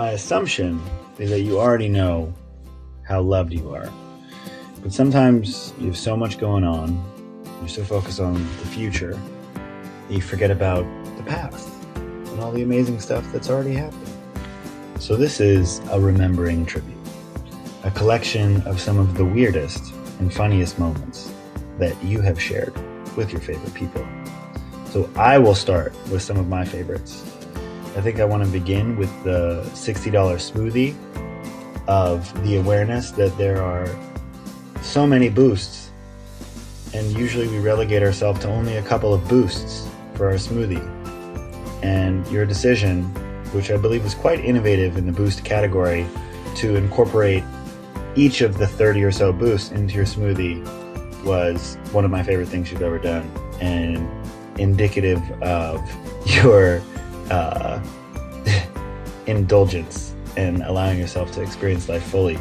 my assumption is that you already know how loved you are. But sometimes you have so much going on, you're so focused on the future, that you forget about the past and all the amazing stuff that's already happened. So this is a remembering tribute, a collection of some of the weirdest and funniest moments that you have shared with your favorite people. So I will start with some of my favorites. I think I want to begin with the $60 smoothie of the awareness that there are so many boosts, and usually we relegate ourselves to only a couple of boosts for our smoothie. And your decision, which I believe was quite innovative in the boost category, to incorporate each of the 30 or so boosts into your smoothie was one of my favorite things you've ever done, and indicative of your indulgence and allowing yourself to experience life fully.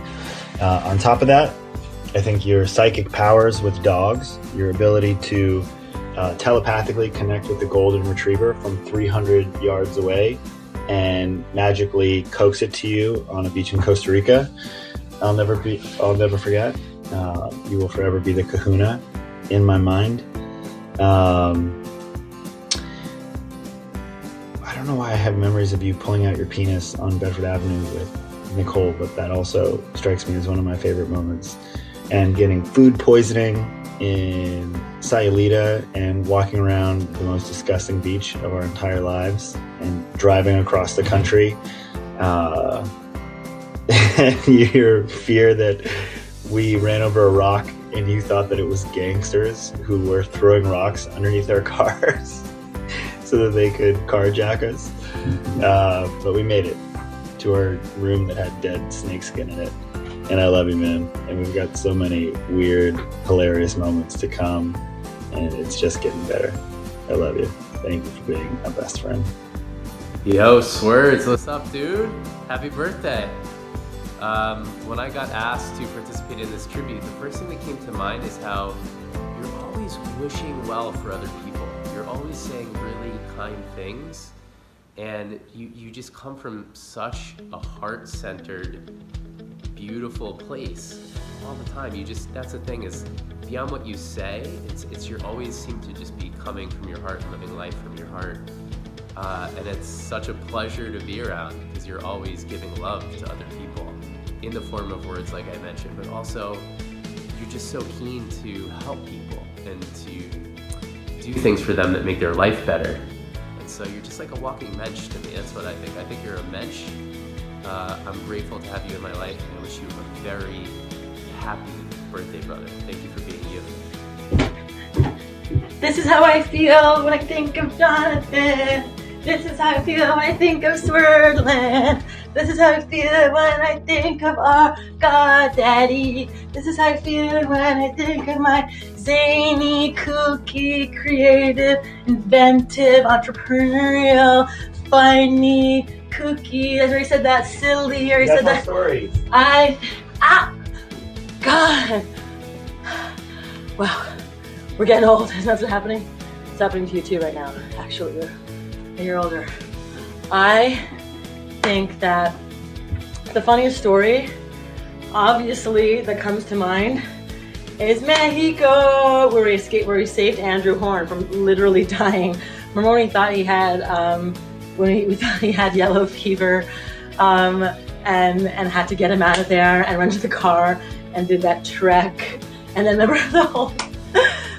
On top of that, I think your psychic powers with dogs, your ability to telepathically connect with the golden retriever from 300 yards away and magically coax it to you on a beach in Costa Rica, I'll never forget. You will forever be the kahuna in my mind. I don't know why I have memories of you pulling out your penis on Bedford Avenue with Nicole, but that also strikes me as one of my favorite moments. And getting food poisoning in Sayulita and walking around the most disgusting beach of our entire lives and driving across the country. Your fear that we ran over a rock and you thought that it was gangsters who were throwing rocks underneath our cars so that they could carjack us. But we made it to our room that had dead snakeskin in it. And I love you, man. And we've got so many weird, hilarious moments to come. And it's just getting better. I love you. Thank you for being a best friend. Yo, Swerds, what's up, dude? Happy birthday. When I got asked to participate in this tribute, the first thing that came to mind is how you're always wishing well for other people. You're always saying really kind things. And you just come from such a heart-centered, beautiful place all the time. That's the thing, is beyond what you say, it's you always seem to just be coming from your heart and living life from your heart. And it's such a pleasure to be around because you're always giving love to other people in the form of words like I mentioned, but also you're just so keen to help people and to do things for them that make their life better. And so you're just like a walking mensch to me. That's what I think. I think you're a mensch. I'm grateful to have you in my life, and I wish you a very happy birthday, brother. Thank you for being you. This is how I feel when I think of Jonathan. This is how I feel when I think of Swerdlin. This is how I feel when I think of our God Daddy. This is how I feel when I think of my zany, kooky, creative, inventive, entrepreneurial, funny, kooky. I already said that. Silly. I already said that. Story. God. Wow. We're getting old. Isn't that what's happening? It's happening to you too right now. Actually, you're older. I think that the funniest story, obviously, that comes to mind is Mexico, where we saved Andrew Horn from literally dying. Remember when he thought he had we thought he had yellow fever, and had to get him out of there and run to the car and did that trek. And then remember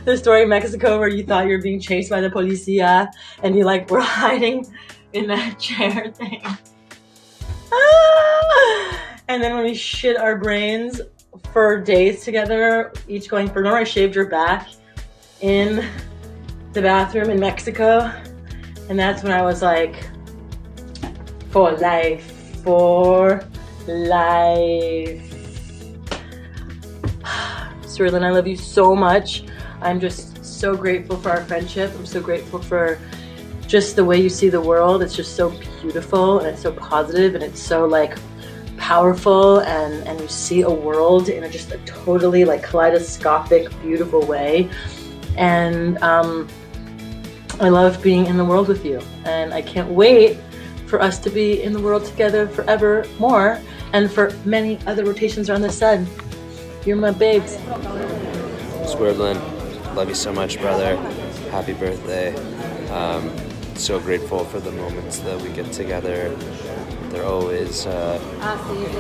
the story in Mexico where you thought you were being chased by the policia and you were hiding in that chair thing. And then when we shit our brains for days together, each going for, remember I shaved your back in the bathroom in Mexico? And that's when I was like, for life, for life. Swerdlin, I love you so much. I'm just so grateful for our friendship. I'm so grateful for just the way you see the world. It's just so beautiful and it's so positive and it's so powerful, and you see a world in just a totally kaleidoscopic, beautiful way. And I love being in the world with you, and I can't wait for us to be in the world together forever more, and for many other rotations around the sun. You're my babes. Swerdlin, love you so much, brother. Happy birthday. So grateful for the moments that we get together. They're always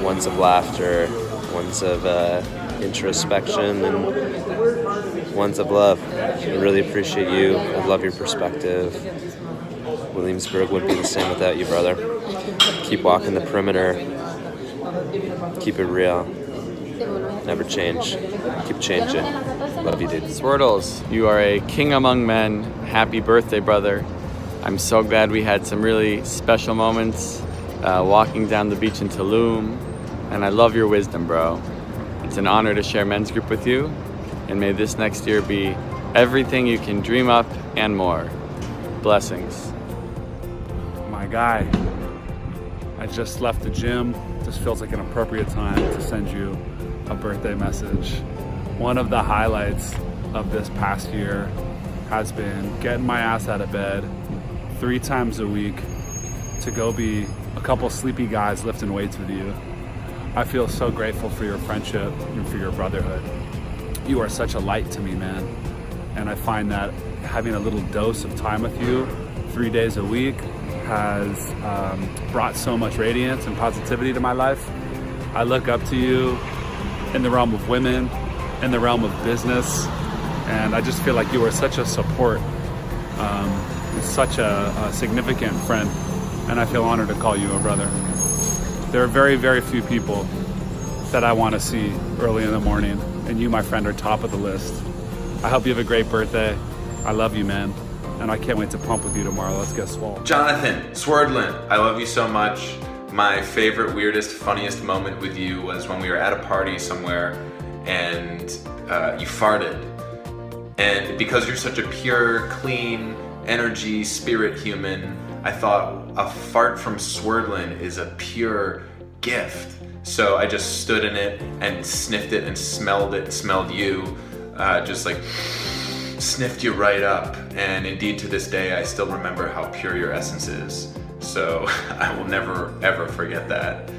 ones of laughter, ones of introspection, and ones of love. I really appreciate you. I love your perspective. Williamsburg wouldn't be the same without you, brother. Keep walking the perimeter. Keep it real. Never change. Keep changing. Love you, dude. Swerdles, you are a king among men. Happy birthday, brother. I'm so glad we had some really special moments walking down the beach in Tulum. And I love your wisdom, bro. It's an honor to share men's group with you. And may this next year be everything you can dream up and more. Blessings. My guy, I just left the gym. Just feels like an appropriate time to send you a birthday message. One of the highlights of this past year has been getting my ass out of bed 3 times a week to go be a couple sleepy guys lifting weights with you. I feel so grateful for your friendship and for your brotherhood. You are such a light to me, man. And I find that having a little dose of time with you 3 days a week has brought so much radiance and positivity to my life. I look up to you in the realm of women, in the realm of business, and I just feel like you are such a support, such a significant friend, and I feel honored to call you a brother. There are very, very few people that I want to see early in the morning, and you, my friend, are top of the list. I hope you have a great birthday. I love you, man, and I can't wait to pump with you tomorrow. Let's get swole. Jonathan, Swerdlin, I love you so much. My favorite, weirdest, funniest moment with you was when we were at a party somewhere and you farted. And because you're such a pure, clean, energy, spirit human, I thought a fart from Swerdlin is a pure gift. So I just stood in it and sniffed it and smelled you, just like sniffed you right up. And indeed to this day, I still remember how pure your essence is. So I will never, ever forget that.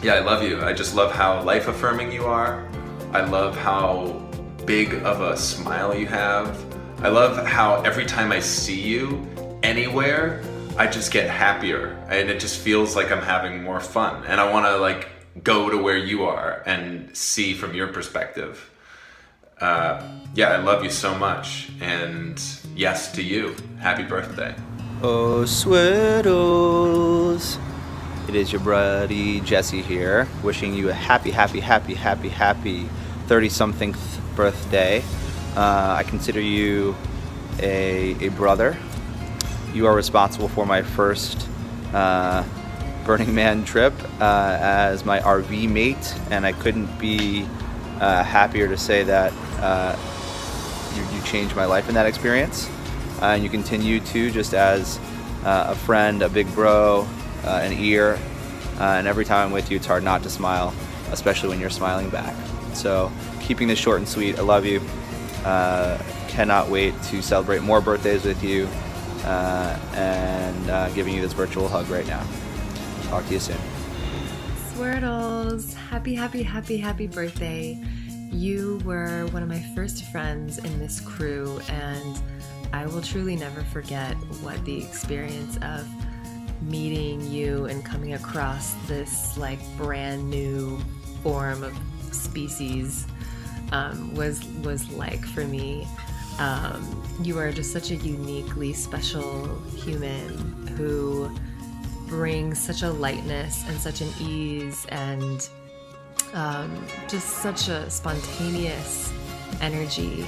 Yeah, I love you. I just love how life affirming you are. I love how big of a smile you have. I love how every time I see you anywhere, I just get happier and it just feels like I'm having more fun. And I want to like go to where you are and see from your perspective. Yeah, I love you so much. And yes to you. Happy birthday. Oh, Swerdles. It is your buddy Jesse here, wishing you a happy 30-something birthday. I consider you a brother. You are responsible for my first Burning Man trip as my RV mate, and I couldn't be happier to say that you changed my life in that experience. And you continue to, just as a friend, a big bro, an ear, and every time I'm with you, it's hard not to smile, especially when you're smiling back. So keeping this short and sweet, I love you. Cannot wait to celebrate more birthdays with you, and giving you this virtual hug right now. Talk to you soon. Swerdles, happy birthday. You were one of my first friends in this crew, and I will truly never forget what the experience of meeting you and coming across this like brand new form of species was like for me. You are just such a uniquely special human who brings such a lightness and such an ease and just such a spontaneous energy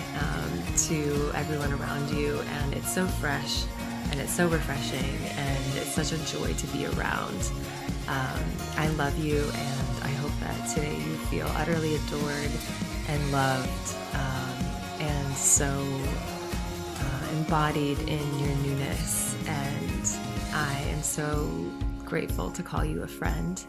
to everyone around you, and it's so fresh and it's so refreshing and it's such a joy to be around. I love you, and I hope that today you feel utterly adored and loved, and so embodied in your newness. And I am so grateful to call you a friend,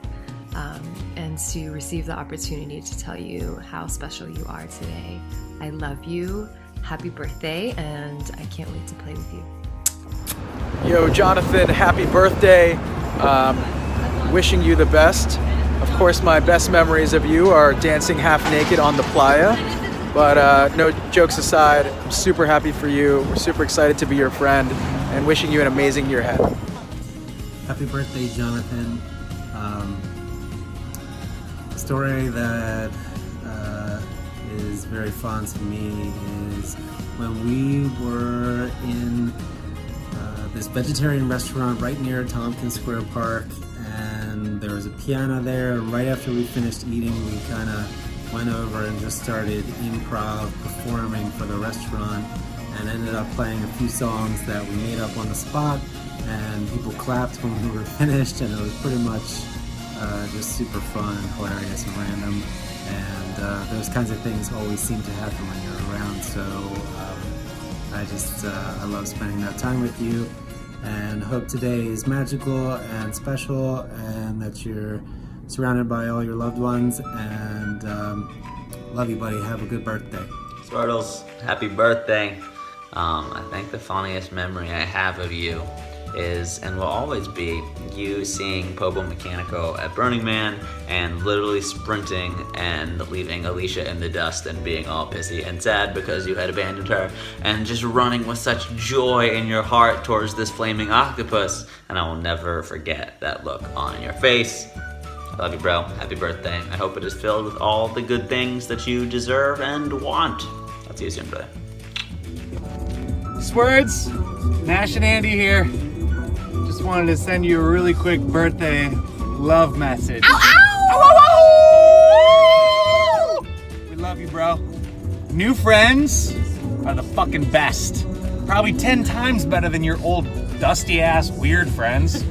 and to receive the opportunity to tell you how special you are today. I love you. Happy birthday, and I can't wait to play with you. Yo, Jonathan, happy birthday. Wishing you the best. Of course, my best memories of you are dancing half naked on the playa. But no jokes aside, I'm super happy for you. We're super excited to be your friend and wishing you an amazing year ahead. Happy birthday, Jonathan. The story that is very fond to me is when we were in this vegetarian restaurant right near Tompkins Square Park, and there was a piano there, and right after we finished eating, we kind of went over and just started improv performing for the restaurant, and ended up playing a few songs that we made up on the spot, and people clapped when we were finished, and it was pretty much just super fun and hilarious and random, and those kinds of things always seem to happen when you're around, so I love spending that time with you, and hope today is magical and special, and that you're surrounded by all your loved ones, and love you, buddy. Have a good birthday. Swerdles, happy birthday. I think the funniest memory I have of you is, and will always be, you seeing Pobo Mechanico at Burning Man and literally sprinting and leaving Alicia in the dust and being all pissy and sad because you had abandoned her, and just running with such joy in your heart towards this flaming octopus, and I will never forget that look on your face. I love you, bro. Happy birthday. I hope it is filled with all the good things that you deserve and want. I'll see you soon, brother. Swords, Nash and Andy here. Just wanted to send you a really quick birthday love message. Ow, ow! We love you, bro. New friends are the fucking best. Probably 10 times better than your old dusty ass weird friends.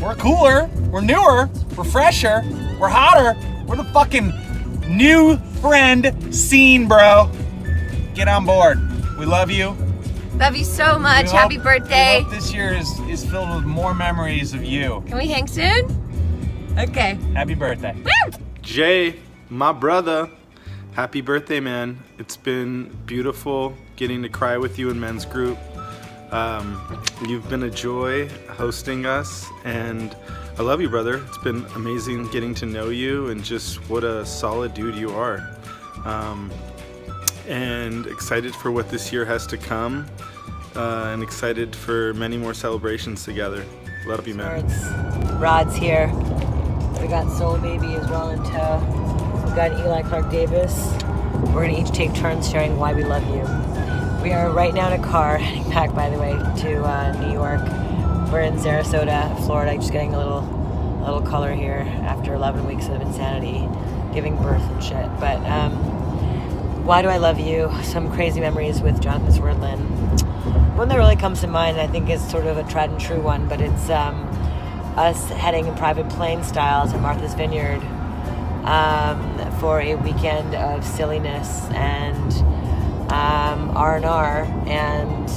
We're cooler, we're newer, we're fresher, we're hotter. We're the fucking new friend scene, bro. Get on board. We love you. Love you so much. Happy birthday. We hope this year is filled with more memories of you. Can we hang soon? Okay. Happy birthday. Woo! Jay, my brother, happy birthday, man. It's been beautiful getting to cry with you in men's group. You've been a joy hosting us, and I love you, brother. It's been amazing getting to know you and just what a solid dude you are. And excited for what this year has to come, and excited for many more celebrations together. Love you, man. Rod's here. We got Soul Baby as well in tow. We got Eli Clark Davis. We're gonna each take turns sharing why we love you. We are right now in a car heading back, by the way, to New York. We're in Sarasota, Florida, just getting a little color here after 11 weeks of insanity, giving birth and shit. But why do I love you? Some crazy memories with Jonathan Swerdlin. One that really comes to mind, I think, is sort of a tried and true one, but it's us heading in private plane style to Martha's Vineyard for a weekend of silliness and R&R, and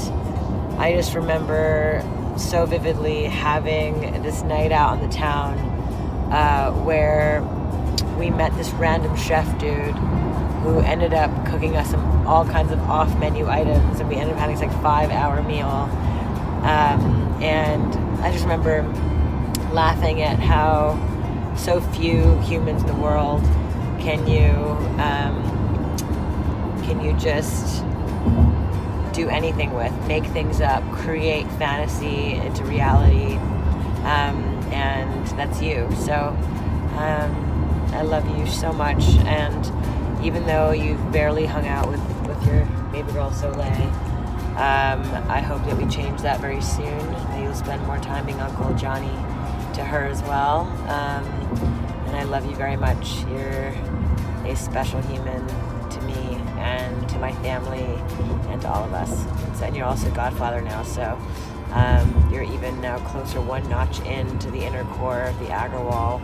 I just remember so vividly having this night out in the town where we met this random chef dude who ended up cooking us all kinds of off-menu items, and we ended up having this like 5-hour meal. And I just remember laughing at how so few humans in the world can you just do anything with, make things up, create fantasy into reality, and that's you. So I love you so much, and even though you've barely hung out with your baby girl Soleil, I hope that we change that very soon, that you'll spend more time being Uncle Johnny to her as well. And I love you very much. You're a special human to me and to my family and to all of us. And you're also Godfather now, so you're even now closer one notch into the inner core of the Agrawal,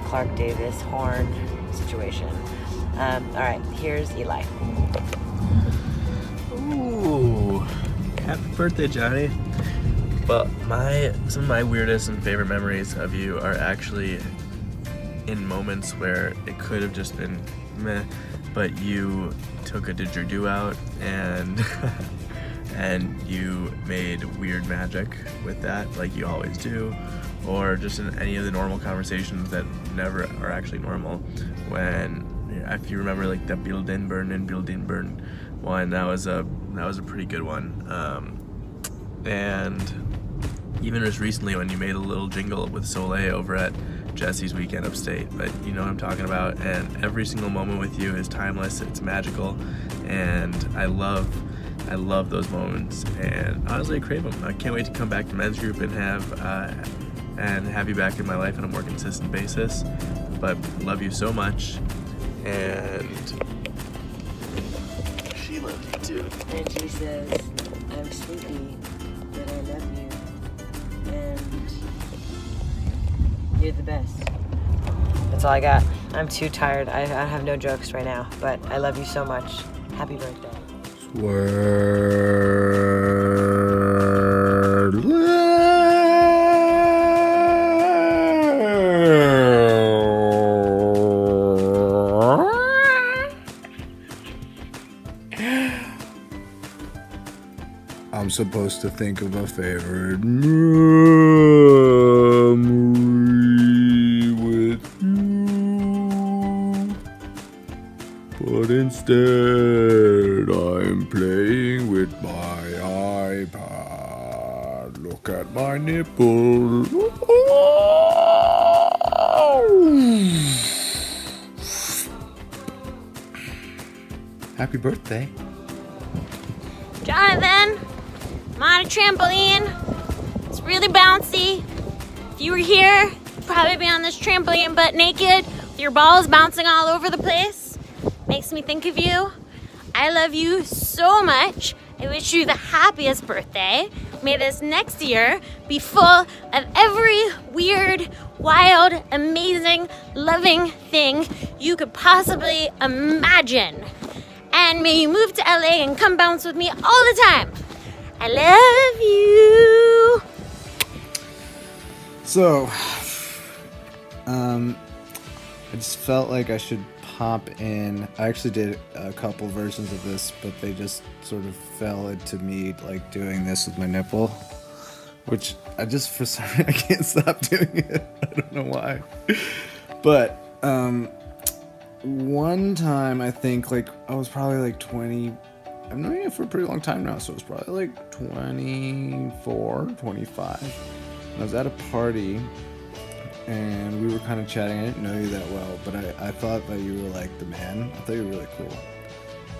Clark Davis, Horn situation. All right, here's Eli. Ooh, happy birthday, Johnny. Well, some of my weirdest and favorite memories of you are actually in moments where it could have just been meh, but you took a didgeridoo out and and you made weird magic with that, like you always do, or just in any of the normal conversations that never are actually normal. When, if you remember, like the Bildinburn one, that was a pretty good one. And even as recently when you made a little jingle with Soleil over at Jesse's Weekend Upstate, but you know what I'm talking about. And every single moment with you is timeless, it's magical, and I love those moments, and honestly I crave them. I can't wait to come back to men's group and have you back in my life on a more consistent basis. But love you so much, and she loves you too. And she says, I'm sleepy, but I love you, and you're the best. That's all I got. I'm too tired. I have no jokes right now, but I love you so much. Happy birthday. I'm supposed to think of a favorite memory with you, but instead I'm playing with my iPad. Look at my nipple. Happy birthday. Jonathan, I'm on a trampoline. It's really bouncy. If you were here, you'd probably be on this trampoline butt naked with your balls bouncing all over the place. Makes me think of you. I love you so much. I wish you the happiest birthday. May this next year be full of every weird, wild, amazing, loving thing you could possibly imagine. And may you move to LA and come bounce with me all the time. I love you. So, I just felt like I should pop in. I actually did a couple versions of this, but they just sort of fell into me like doing this with my nipple, which I just, for some reason, I can't stop doing it. I don't know why. But, one time I think like I was probably like 20. I've known you for a pretty long time now, so it was probably like 24, 25. And I was at a party and we were kind of chatting. I didn't know you that well, but I thought that you were like the man. I thought you were really cool.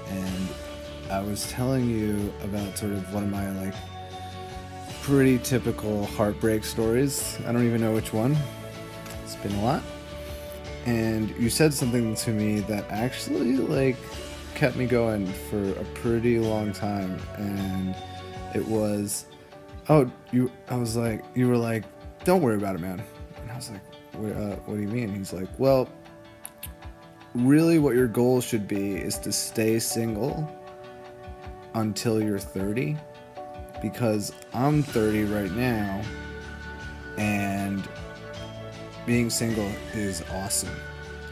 And I was telling you about sort of one of my like pretty typical heartbreak stories. I don't even know which one. It's been a lot. And you said something to me that actually like kept me going for a pretty long time, and it was, you were like, don't worry about it, man. And I was like, what do you mean? He's like, well, really what your goal should be is to stay single until you're 30, because I'm 30 right now, and being single is awesome.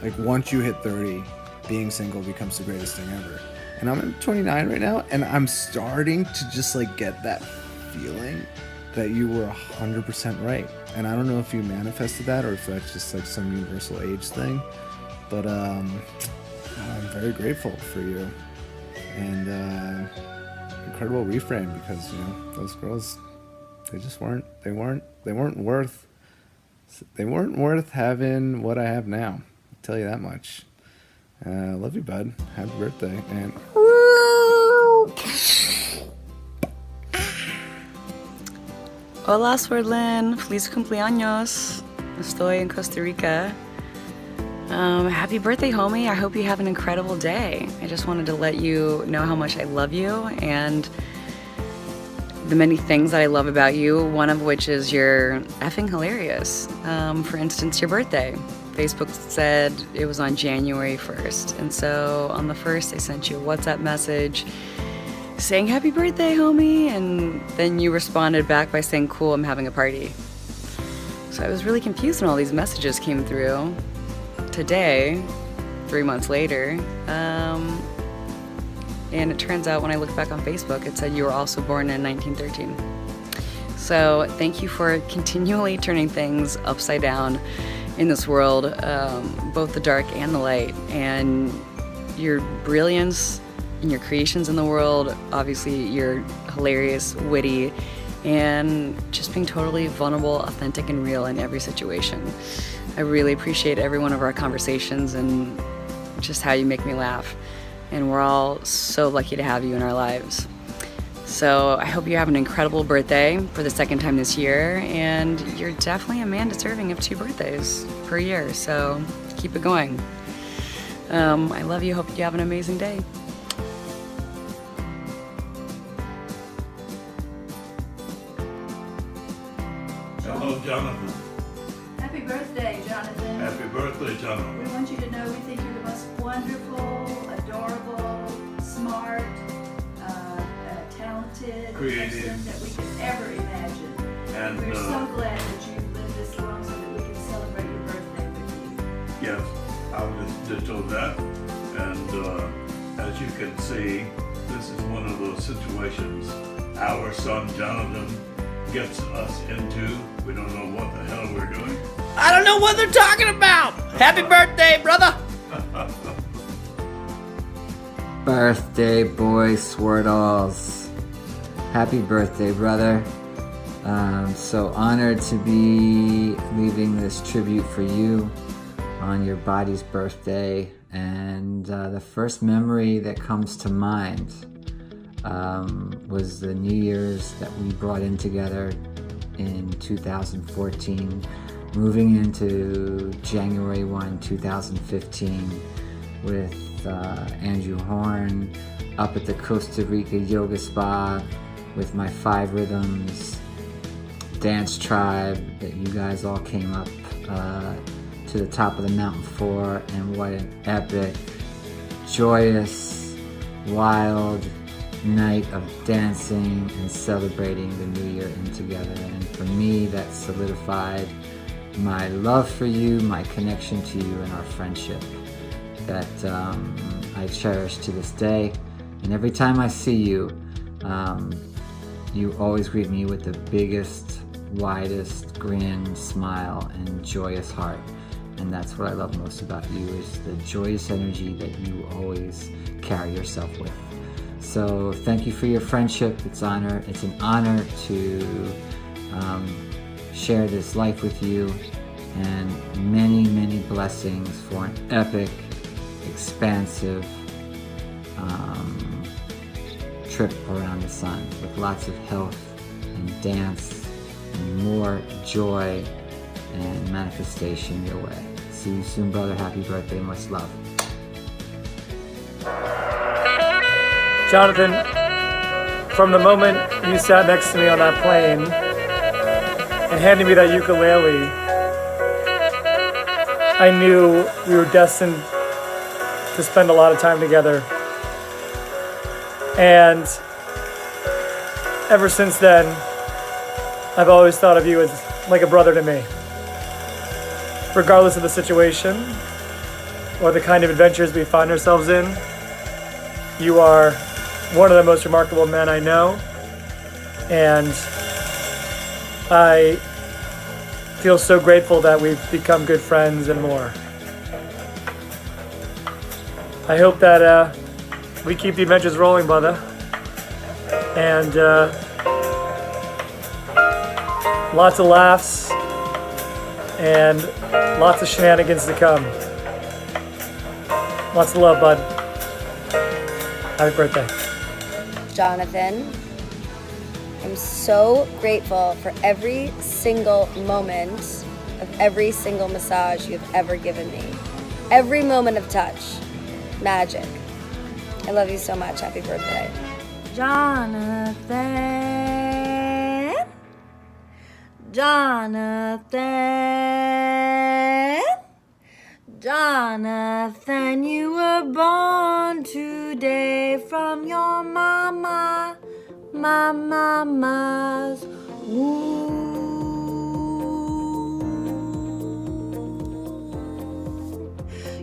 Like once you hit 30, being single becomes the greatest thing ever. And I'm 29 right now, and I'm starting to just like get that feeling that you were 100% right. And I don't know if you manifested that or if that's just like some universal age thing, but I'm very grateful for you. And incredible reframe, because you know those girls, they weren't worth having what I have now. I'll tell you that much. Love you, bud. Happy birthday. And Hola, Swerdlin. Feliz cumpleaños. Estoy en Costa Rica. Happy birthday, homie. I hope you have an incredible day. I just wanted to let you know how much I love you and the many things that I love about you, one of which is you're effing hilarious. For instance, your birthday. Facebook said it was on January 1st. And so on the 1st, I sent you a WhatsApp message saying, happy birthday, homie. And then you responded back by saying, cool, I'm having a party. So I was really confused when all these messages came through. Today, 3 months later, And it turns out when I look back on Facebook, it said you were also born in 1913. So thank you for continually turning things upside down in this world, both the dark and the light. And your brilliance and your creations in the world, obviously you're hilarious, witty, and just being totally vulnerable, authentic, and real in every situation. I really appreciate every one of our conversations and just how you make me laugh. And we're all so lucky to have you in our lives. So I hope you have an incredible birthday for the second time this year, and you're definitely a man deserving of 2 birthdays per year, so keep it going. I love you, hope you have an amazing day. Hello, Jonathan. Happy birthday, Jonathan. Happy birthday, Jonathan. We want you to know we think you're the most wonderful, adorable, smart, talented Creative. person that we could ever imagine. And, we're so glad that you've lived this long so that we can celebrate your birthday with you. Yes, I'll just ditto that. And as you can see, this is one of those situations our son Jonathan gets us into. We don't know what the hell we're doing. I don't know what they're talking about! Happy birthday, brother! Birthday boy Swerdles. Happy birthday, brother. So honored to be leaving this tribute for you on your body's birthday. And the first memory that comes to mind was the New Year's that we brought in together in 2014, moving into January 1, 2015 with Andrew Horn up at the Costa Rica Yoga Spa with my 5 Rhythms dance tribe that you guys all came up to the top of the mountain for, and what an epic, joyous, wild night of dancing and celebrating the new year in together. And for me, that solidified my love for you, my connection to you, and our friendship that I cherish to this day. And every time I see you, you always greet me with the biggest, widest grin, smile, and joyous heart. And that's what I love most about you, is the joyous energy that you always carry yourself with. So thank you for your friendship. It's an honor to share this life with you, and many, many blessings for an epic, expansive trip around the sun with lots of health and dance and more joy and manifestation your way. See you soon, brother. Happy birthday. Much love. Jonathan, from the moment you sat next to me on that plane and handed me that ukulele, I knew we were destined to spend a lot of time together. And ever since then, I've always thought of you as like a brother to me. Regardless of the situation or the kind of adventures we find ourselves in, you are one of the most remarkable men I know, and I feel so grateful that we've become good friends and more. I hope that we keep the adventures rolling, brother, and lots of laughs and lots of shenanigans to come. Lots of love, bud. Happy birthday. Jonathan, I'm so grateful for every single moment of every single massage you've ever given me. Every moment of touch. Magic. I love you so much. Happy birthday. Jonathan, Jonathan, you were born today from your mama's womb.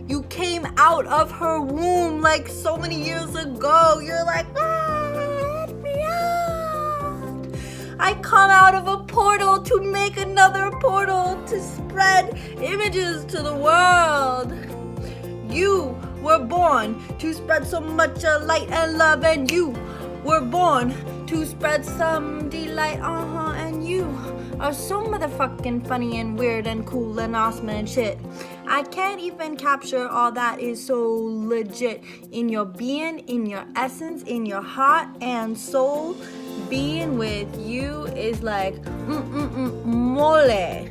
You came out out of her womb like so many years ago. You're like, let me out. I come out of a portal to make another portal to spread images to the world. You were born to spread so much light and love, and you were born to spread some delight, and you are so motherfucking funny and weird and cool and awesome and shit. I can't even capture all that is so legit in your being, in your essence, in your heart and soul. Being with you is like mole,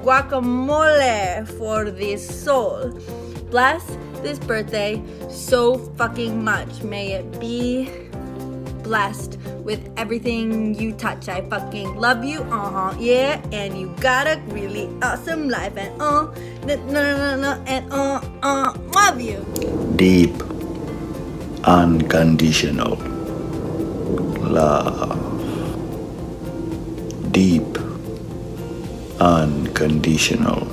guacamole for the soul. Bless this birthday so fucking much. May it be blessed with everything you touch. I fucking love you, yeah, and you got a really awesome life, and love you. Deep, unconditional love. Deep, unconditional